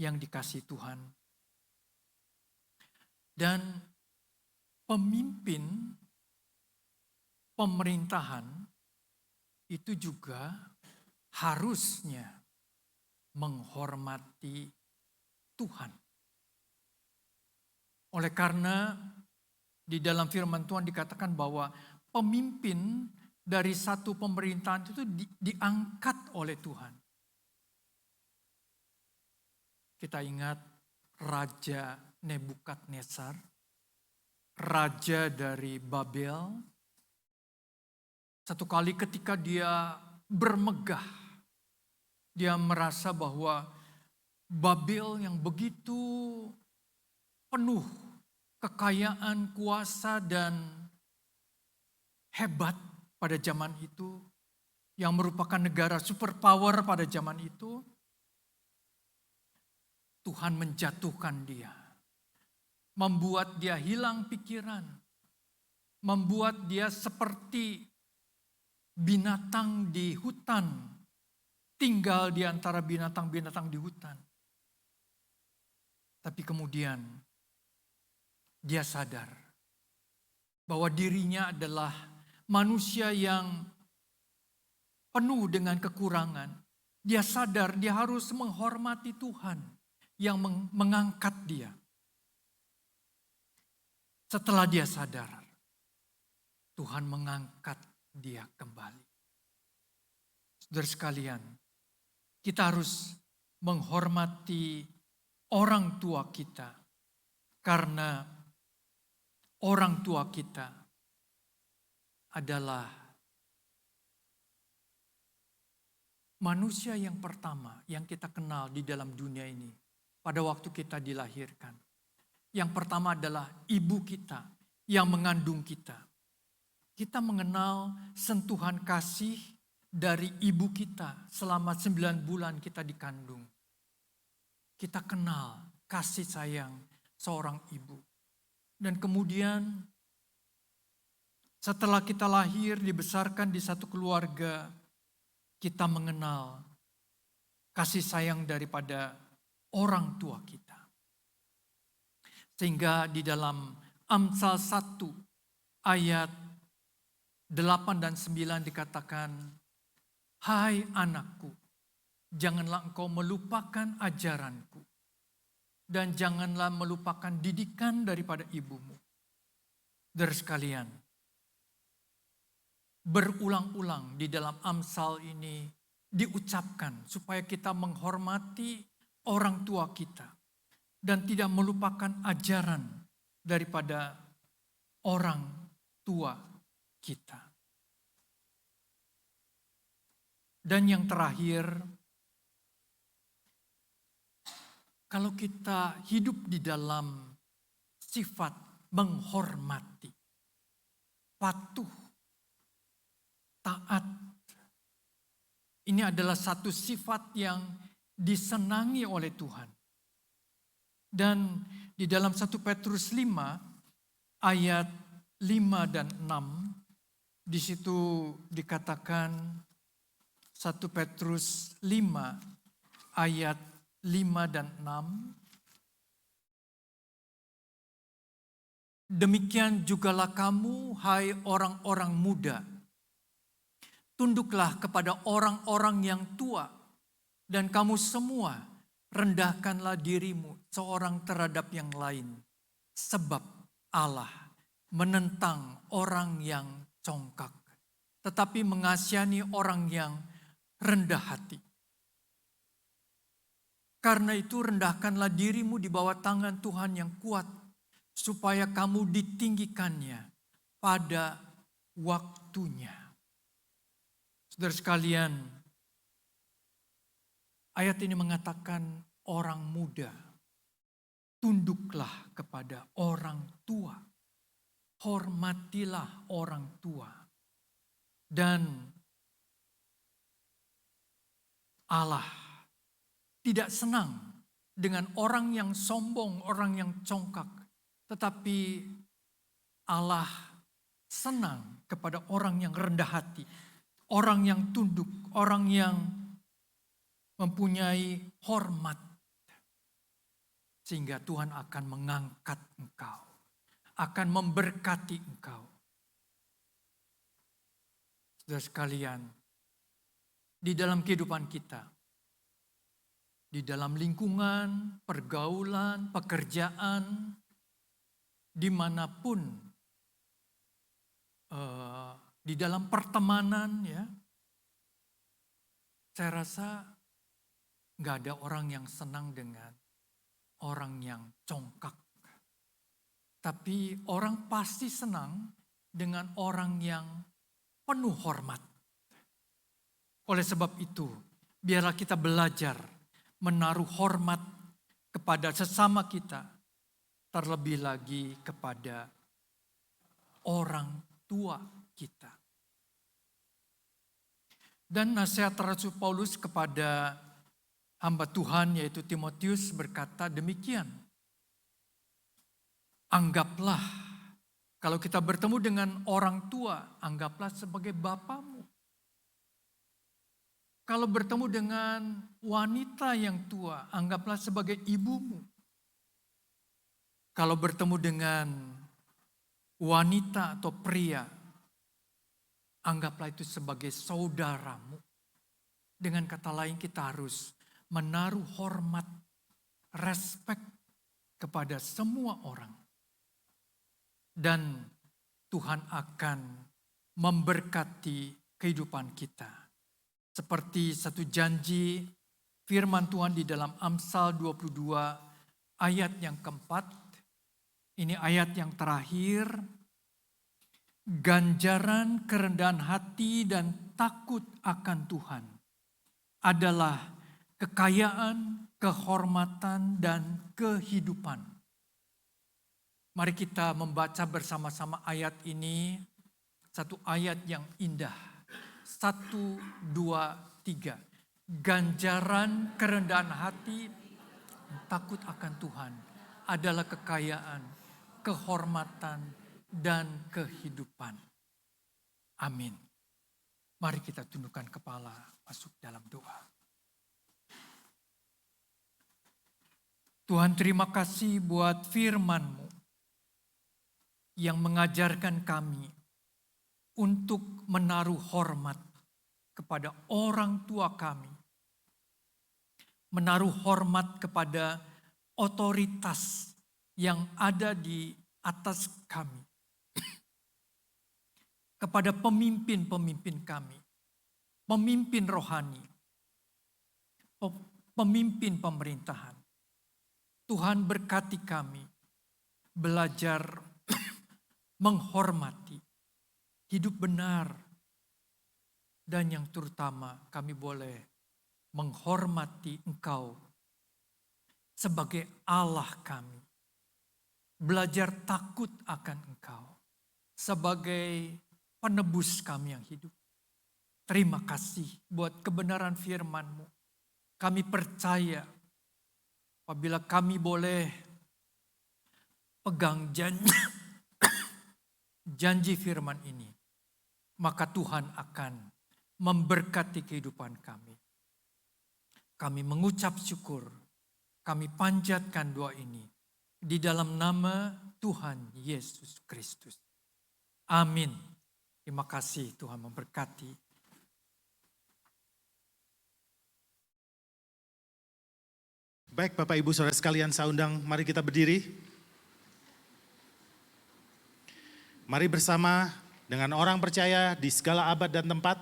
yang dikasihi Tuhan. Dan pemimpin pemerintahan itu juga harusnya menghormati Tuhan. Oleh karena di dalam firman Tuhan dikatakan bahwa pemimpin dari satu pemerintahan itu diangkat oleh Tuhan. Kita ingat Raja Nebukadnezar, raja dari Babel. Satu kali ketika dia bermegah, dia merasa bahwa Babel yang begitu penuh kekayaan, kuasa, dan hebat pada zaman itu, yang merupakan negara superpower pada zaman itu, Tuhan menjatuhkan dia, membuat dia hilang pikiran, membuat dia seperti binatang di hutan, tinggal di antara binatang-binatang di hutan. Tapi kemudian dia sadar bahwa dirinya adalah manusia yang penuh dengan kekurangan. Dia sadar dia harus menghormati Tuhan yang mengangkat dia. Setelah dia sadar, Tuhan mengangkat dia kembali. Saudara sekalian, kita harus menghormati orang tua kita karena orang tua kita adalah manusia yang pertama yang kita kenal di dalam dunia ini pada waktu kita dilahirkan. Yang pertama adalah ibu kita yang mengandung kita. Kita mengenal sentuhan kasih dari ibu kita selama 9 bulan kita dikandung. Kita kenal kasih sayang seorang ibu. Dan kemudian setelah kita lahir, dibesarkan di satu keluarga, kita mengenal kasih sayang daripada orang tua kita. Sehingga di dalam Amsal 1 ayat 8 dan 9 dikatakan, "Hai anakku, janganlah engkau melupakan ajaranku, dan janganlah melupakan didikan daripada ibumu." Saudara sekalian, berulang-ulang di dalam Amsal ini diucapkan supaya kita menghormati orang tua kita dan tidak melupakan ajaran daripada orang tua kita. Dan yang terakhir, kalau kita hidup di dalam sifat menghormati, patuh, taat, ini adalah satu sifat yang disenangi oleh Tuhan. Dan di dalam 1 Petrus 5 ayat 5 dan 6, di situ dikatakan 1 Petrus 5 ayat 5 dan 6. "Demikian jugalah kamu, hai orang-orang muda, tunduklah kepada orang-orang yang tua, dan kamu semua rendahkanlah dirimu seorang terhadap yang lain, sebab Allah menentang orang yang congkak, tetapi mengasihani orang yang rendah hati. Karena itu rendahkanlah dirimu di bawah tangan Tuhan yang kuat, supaya kamu ditinggikannya pada waktunya." Saudara sekalian, ayat ini mengatakan orang muda, tunduklah kepada orang tua, hormatilah orang tua. Dan Allah tidak senang dengan orang yang sombong, orang yang congkak, tetapi Allah senang kepada orang yang rendah hati, orang yang tunduk, orang yang mempunyai hormat. Sehingga Tuhan akan mengangkat engkau, akan memberkati engkau. Saudara sekalian, di dalam kehidupan kita, di dalam lingkungan, pergaulan, pekerjaan, dimanapun, di dalam pertemanan, ya, saya rasa nggak ada orang yang senang dengan orang yang congkak. Tapi orang pasti senang dengan orang yang penuh hormat. Oleh sebab itu, biarlah kita belajar menaruh hormat kepada sesama kita, terlebih lagi kepada orang tua kita. Dan nasihat Rasul Paulus kepada hamba Tuhan yaitu Timotius berkata demikian. Anggaplah, kalau kita bertemu dengan orang tua, anggaplah sebagai bapamu. Kalau bertemu dengan wanita yang tua, anggaplah sebagai ibumu. Kalau bertemu dengan wanita atau pria, Anggaplah itu sebagai saudaramu. Dengan kata lain kita harus menaruh hormat, respek kepada semua orang. Dan Tuhan akan memberkati kehidupan kita. Seperti satu janji firman Tuhan di dalam Amsal 22 ayat yang keempat. Ini ayat yang terakhir. Ganjaran kerendahan hati dan takut akan Tuhan adalah kekayaan, kehormatan, dan kehidupan. Mari kita membaca bersama-sama ayat ini. Satu ayat yang indah. 1, 2, 3. Ganjaran kerendahan hati, takut akan Tuhan adalah kekayaan, kehormatan, dan kehidupan. Amin. Mari kita tundukkan kepala, masuk dalam doa. Tuhan, terima kasih buat firman-Mu yang mengajarkan kami untuk menaruh hormat kepada orang tua kami. Menaruh hormat kepada otoritas yang ada di atas kami. Kepada pemimpin-pemimpin kami. Pemimpin rohani. Pemimpin pemerintahan. Tuhan berkati kami. Belajar menghormati. Hidup benar. Dan yang terutama kami boleh menghormati Engkau sebagai Allah kami. Belajar takut akan Engkau sebagai penebus kami yang hidup. Terima kasih buat kebenaran firman-Mu. Kami percaya apabila kami boleh pegang janji firman ini, maka Tuhan akan memberkati kehidupan kami. Kami mengucap syukur, kami panjatkan doa ini di dalam nama Tuhan Yesus Kristus. Amin. Terima kasih, Tuhan memberkati. Baik Bapak Ibu Saudara sekalian, saya undang mari kita berdiri. Mari bersama dengan orang percaya di segala abad dan tempat,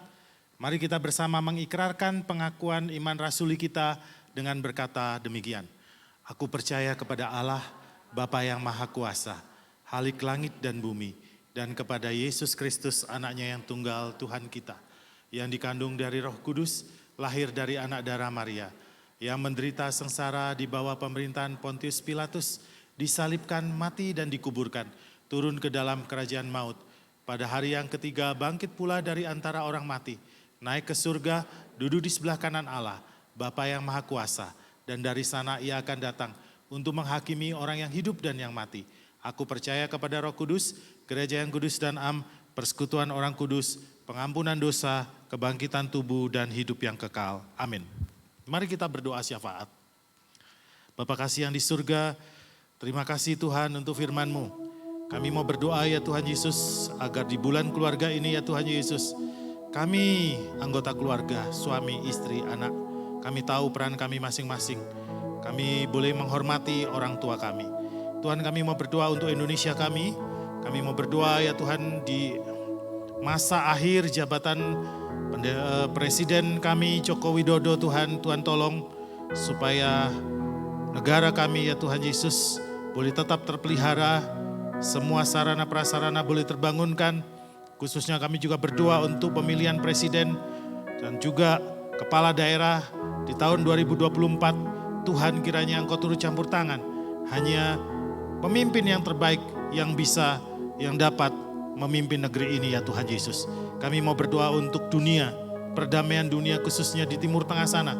mari kita bersama mengikrarkan pengakuan iman rasuli kita dengan berkata demikian. Aku percaya kepada Allah, Bapa yang Maha Kuasa, Halik langit dan bumi, dan kepada Yesus Kristus anaknya yang tunggal Tuhan kita, yang dikandung dari Roh Kudus, lahir dari anak darah Maria, yang menderita sengsara di bawah pemerintahan Pontius Pilatus, disalibkan, mati dan dikuburkan, turun ke dalam kerajaan maut. Pada hari yang ketiga bangkit pula dari antara orang mati, naik ke surga, duduk di sebelah kanan Allah, Bapa yang Maha Kuasa, dan dari sana ia akan datang untuk menghakimi orang yang hidup dan yang mati. Aku percaya kepada Roh Kudus, gereja yang kudus dan am, persekutuan orang kudus, pengampunan dosa, kebangkitan tubuh dan hidup yang kekal. Amin. Mari kita berdoa syafaat. Bapa kasih yang di surga, terima kasih Tuhan untuk firman-Mu. Kami mau berdoa ya Tuhan Yesus, agar di bulan keluarga ini ya Tuhan Yesus, kami anggota keluarga, suami, istri, anak, kami tahu peran kami masing-masing. Kami boleh menghormati orang tua kami. Tuhan, kami mau berdoa untuk Indonesia kami mau berdoa ya Tuhan di masa akhir jabatan Presiden kami Joko Widodo, Tuhan tolong supaya negara kami ya Tuhan Yesus boleh tetap terpelihara, semua sarana prasarana boleh terbangunkan. Khususnya kami juga berdoa untuk pemilihan presiden dan juga kepala daerah di tahun 2024. Tuhan kiranya Engkau turut campur tangan, hanya pemimpin yang terbaik yang bisa, yang dapat memimpin negeri ini ya Tuhan Yesus. Kami mau berdoa untuk dunia, perdamaian dunia khususnya di Timur Tengah sana.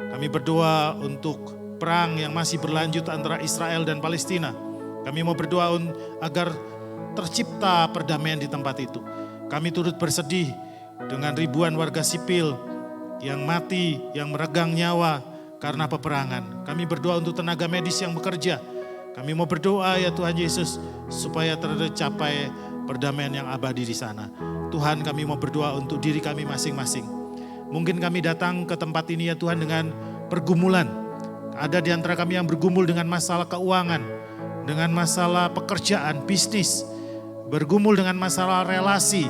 Kami berdoa untuk perang yang masih berlanjut antara Israel dan Palestina. Kami mau berdoa agar tercipta perdamaian di tempat itu. Kami turut bersedih dengan ribuan warga sipil yang mati, yang meregang nyawa karena peperangan. Kami berdoa untuk tenaga medis yang bekerja. Kami mau berdoa ya Tuhan Yesus supaya tercapai perdamaian yang abadi di sana. Tuhan, kami mau berdoa untuk diri kami masing-masing. Mungkin kami datang ke tempat ini ya Tuhan dengan pergumulan. Ada di antara kami yang bergumul dengan masalah keuangan, dengan masalah pekerjaan, bisnis, bergumul dengan masalah relasi,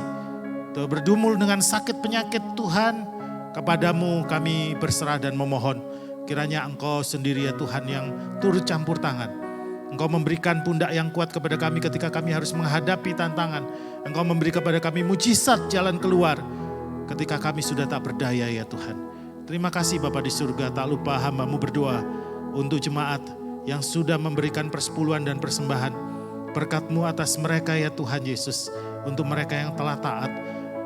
bergumul dengan sakit penyakit. Tuhan, kepadamu kami berserah dan memohon. Kiranya Engkau sendiri ya Tuhan yang turut campur tangan. Engkau memberikan pundak yang kuat kepada kami ketika kami harus menghadapi tantangan. Engkau memberi kepada kami mujizat jalan keluar ketika kami sudah tak berdaya ya Tuhan. Terima kasih Bapa di surga, tak lupa hamba-Mu berdoa untuk jemaat yang sudah memberikan persepuluhan dan persembahan. Berkat-Mu atas mereka ya Tuhan Yesus, untuk mereka yang telah taat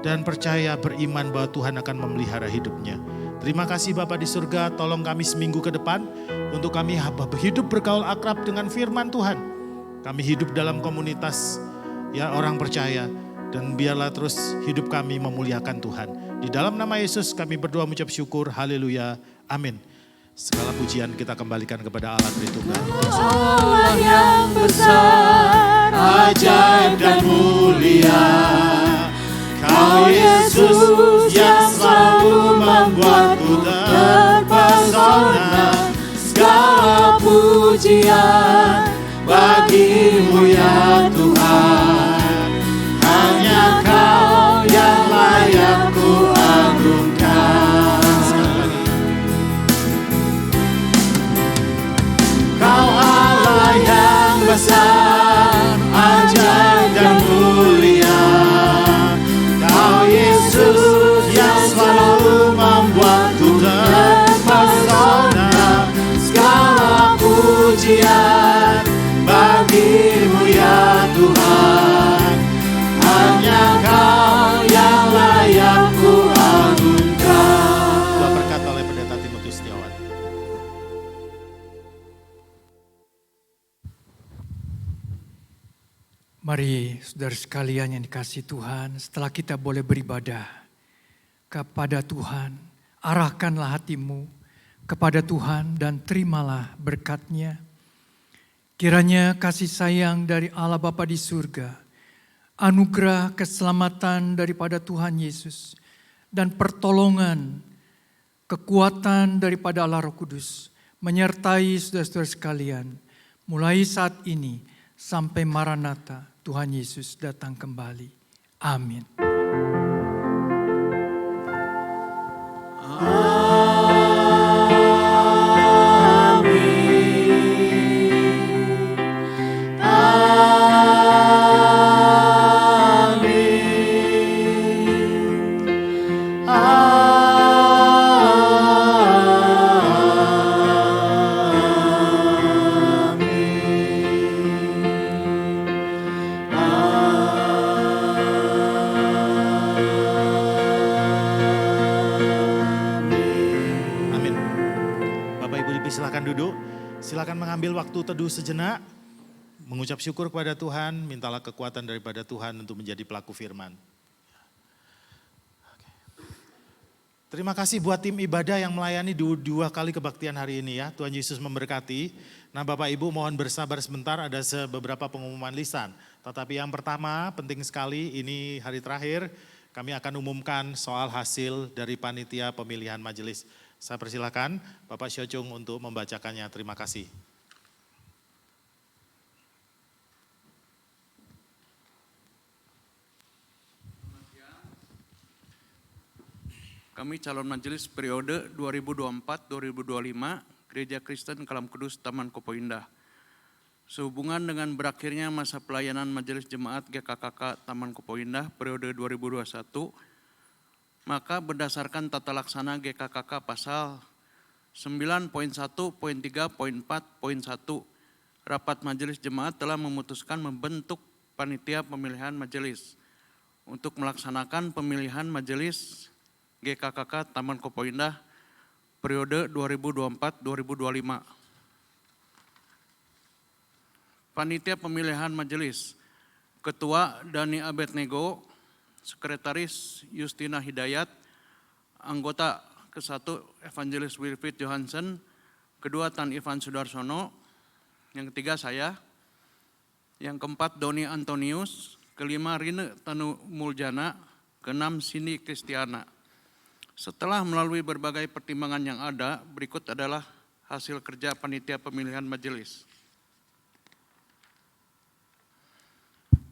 dan percaya beriman bahwa Tuhan akan memelihara hidupnya. Terima kasih Bapa di surga, tolong kami seminggu ke depan untuk kami hidup bergaul akrab dengan firman Tuhan. Kami hidup dalam komunitas ya orang percaya, dan biarlah terus hidup kami memuliakan Tuhan. Di dalam nama Yesus kami berdoa mengucap syukur, haleluya, amin. Segala pujian kita kembalikan kepada Allah Tritunggal. Allah yang besar, ajaib dan mulia, Kau Yesus yang selalu membuatku terpesona. Segala pujian bagi-Mu ya Tuhan, hanya Kau yang layak ku agungkan. Kau Allah yang besar, ajaib dan mulia, Kau Yesus yang selalu membuatku terpesona. Segala pujian bagi-Mu ya Tuhan, hanya Kau yang layak ku agungkan. Doa berkat oleh Pendeta Timotius Setiawan. Mari saudara sekalian yang dikasihi Tuhan, setelah kita boleh beribadah kepada Tuhan, arahkanlah hatimu kepada Tuhan dan terimalah berkat-Nya. Kiranya kasih sayang dari Allah Bapa di surga, anugerah keselamatan daripada Tuhan Yesus, dan pertolongan, kekuatan daripada Allah Roh Kudus menyertai saudara-saudara sekalian mulai saat ini sampai Maranatha, Tuhan Yesus datang kembali. Amin. Silakan mengambil waktu teduh sejenak, mengucap syukur kepada Tuhan, mintalah kekuatan daripada Tuhan untuk menjadi pelaku firman. Terima kasih buat tim ibadah yang melayani dua kali kebaktian hari ini ya. Tuhan Yesus memberkati. Nah Bapak Ibu mohon bersabar sebentar, ada beberapa pengumuman lisan. Tetapi yang pertama penting sekali, ini hari terakhir kami akan umumkan soal hasil dari panitia pemilihan majelis. Saya persilakan Bapak Syocung untuk membacakannya. Terima kasih. Kami calon majelis periode 2024-2025 Gereja Kristen Kalam Kudus Taman Kopo Indah. Sehubungan dengan berakhirnya masa pelayanan Majelis Jemaat GKKK Taman Kopo Indah periode 2021, maka berdasarkan tata laksana GKKK pasal 9.1.3.4.1, rapat majelis jemaat telah memutuskan membentuk panitia pemilihan majelis untuk melaksanakan pemilihan majelis GKKK Taman Kopo Indah periode 2024-2025. Panitia pemilihan majelis, Ketua Dani Abednego, Sekretaris Justina Hidayat, anggota ke-1 Evangelis Wilfried Johansen, kedua Tan Ivan Sudarsono, yang ketiga saya, yang keempat Doni Antonius, kelima Rine Tanu Muljana, Keenam, Cindy Kristiana. Setelah melalui berbagai pertimbangan yang ada, berikut adalah hasil kerja panitia pemilihan majelis.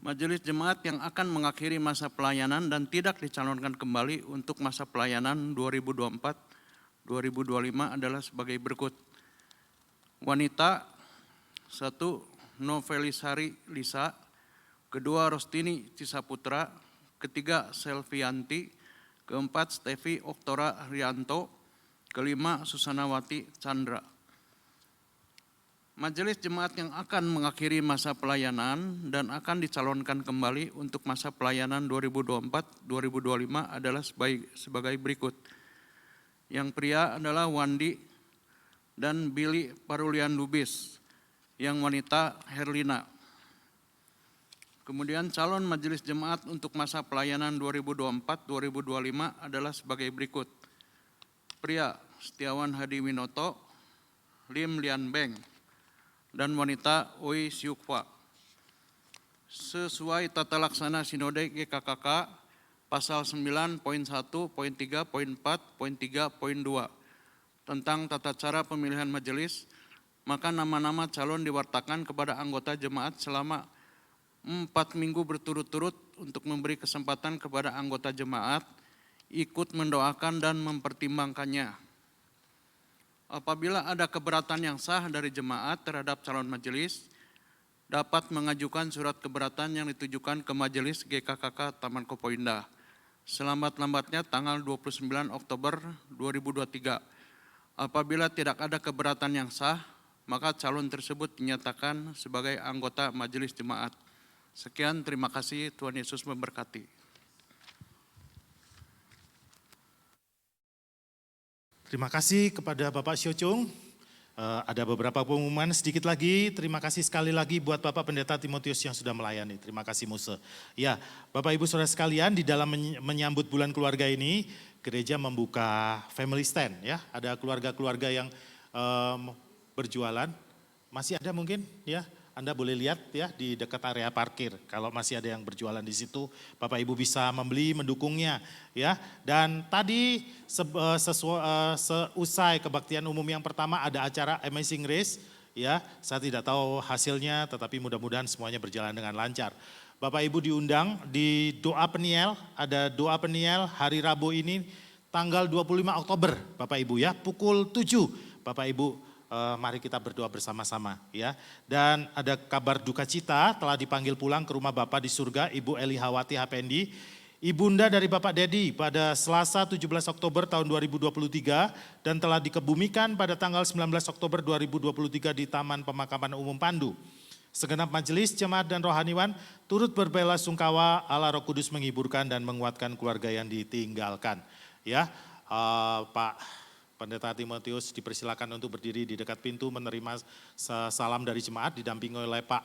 Majelis jemaat yang akan mengakhiri masa pelayanan dan tidak dicalonkan kembali untuk masa pelayanan 2024-2025 adalah sebagai berikut. Wanita, 1. Novelisari Lisa, kedua Rostini Cisaputra, ketiga Selvianti, keempat Stevi Oktora Rianto, kelima Susanawati Chandra. Majelis jemaat yang akan mengakhiri masa pelayanan dan akan dicalonkan kembali untuk masa pelayanan 2024-2025 adalah sebagai berikut. Yang pria adalah Wandi dan Billy Parulian Lubis, yang wanita Herlina. Kemudian calon majelis jemaat untuk masa pelayanan 2024-2025 adalah sebagai berikut. Pria Setiawan Hadi Winoto, Lim Lian Beng, dan wanita Oi Siukwa. Sesuai tata laksana Sinode GKKK pasal 9.1.3.4.3.2 tentang tata cara pemilihan majelis, maka nama-nama calon diwartakan kepada anggota jemaat selama 4 minggu berturut-turut untuk memberi kesempatan kepada anggota jemaat ikut mendoakan dan mempertimbangkannya. Apabila ada keberatan yang sah dari jemaat terhadap calon majelis, dapat mengajukan surat keberatan yang ditujukan ke Majelis GKKK Taman Kopo Indah selambat-lambatnya tanggal 29 Oktober 2023. Apabila tidak ada keberatan yang sah, maka calon tersebut dinyatakan sebagai anggota majelis jemaat. Sekian, terima kasih, Tuhan Yesus memberkati. Terima kasih kepada Bapak Siocung. Ada beberapa pengumuman sedikit lagi. Terima kasih sekali lagi buat Bapak Pendeta Timotius yang sudah melayani. Terima kasih Muse. Ya, Bapak Ibu Saudara sekalian, di dalam menyambut bulan keluarga ini, gereja membuka family stand. Ya, ada keluarga-keluarga yang berjualan. Masih ada mungkin ya. Anda boleh lihat ya di dekat area parkir. Kalau masih ada yang berjualan di situ, Bapak Ibu bisa membeli, mendukungnya ya. Dan tadi seusai kebaktian umum yang pertama ada acara Amazing Race ya. Saya tidak tahu hasilnya, tetapi mudah-mudahan semuanya berjalan dengan lancar. Bapak Ibu diundang di doa peniel, ada doa peniel hari Rabu ini tanggal 25 Oktober Bapak Ibu ya, pukul 7. Bapak Ibu mari kita berdoa bersama-sama ya. Dan ada kabar duka cita telah dipanggil pulang ke rumah Bapak di surga Ibu Elihawati Hapendi, ibunda dari Bapak Dedi pada Selasa 17 Oktober tahun 2023 dan telah dikebumikan pada tanggal 19 Oktober 2023 di Taman Pemakaman Umum Pandu. Segenap majelis, jemaat dan rohaniwan turut berbela sungkawa, Allah Roh Kudus menghiburkan dan menguatkan keluarga yang ditinggalkan. Ya, Pak Pendeta Timotius dipersilakan untuk berdiri di dekat pintu menerima salam dari jemaat didampingi oleh Pak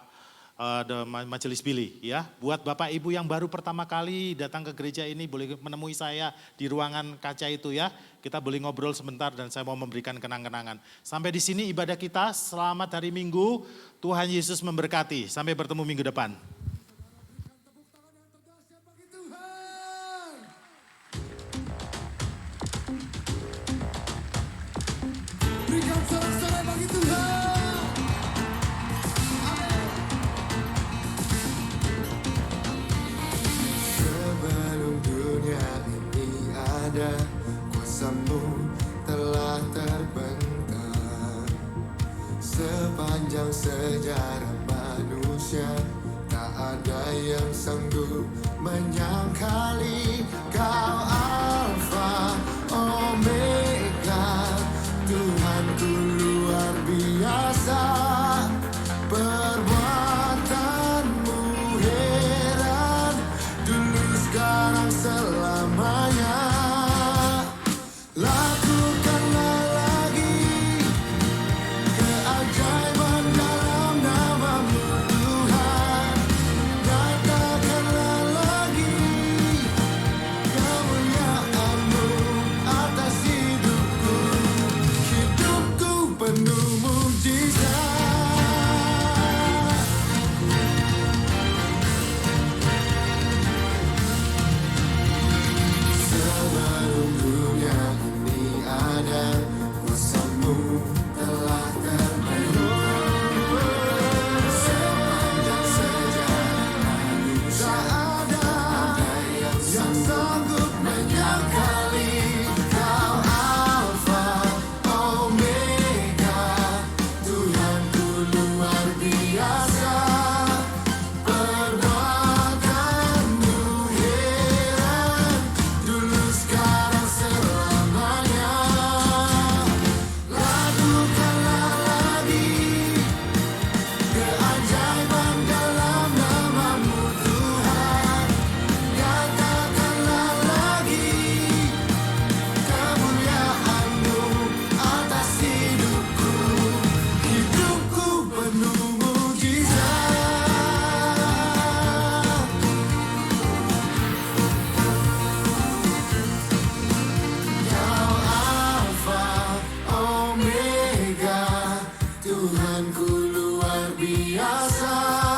Majelis Billy ya. Buat Bapak Ibu yang baru pertama kali datang ke gereja ini boleh menemui saya di ruangan kaca itu ya. Kita boleh ngobrol sebentar dan saya mau memberikan kenang-kenangan. Sampai di sini ibadah kita. Selamat hari Minggu. Tuhan Yesus memberkati. Sampai bertemu minggu depan. Berikan sorak-sorai bagi Tuhan. Sebelum dunia ini ada, kuasamu telah terbentang. Sepanjang sejarah manusia, tak ada yang sanggup menyangkali Kau Alfa Omega. Tuhanku luar biasa, perbuatanmu heran, dulu sekarang selamanya. Lakukanlah lagi keajaiban dalam nama-Mu Tuhan. Nyatakanlah lagi luar biasa.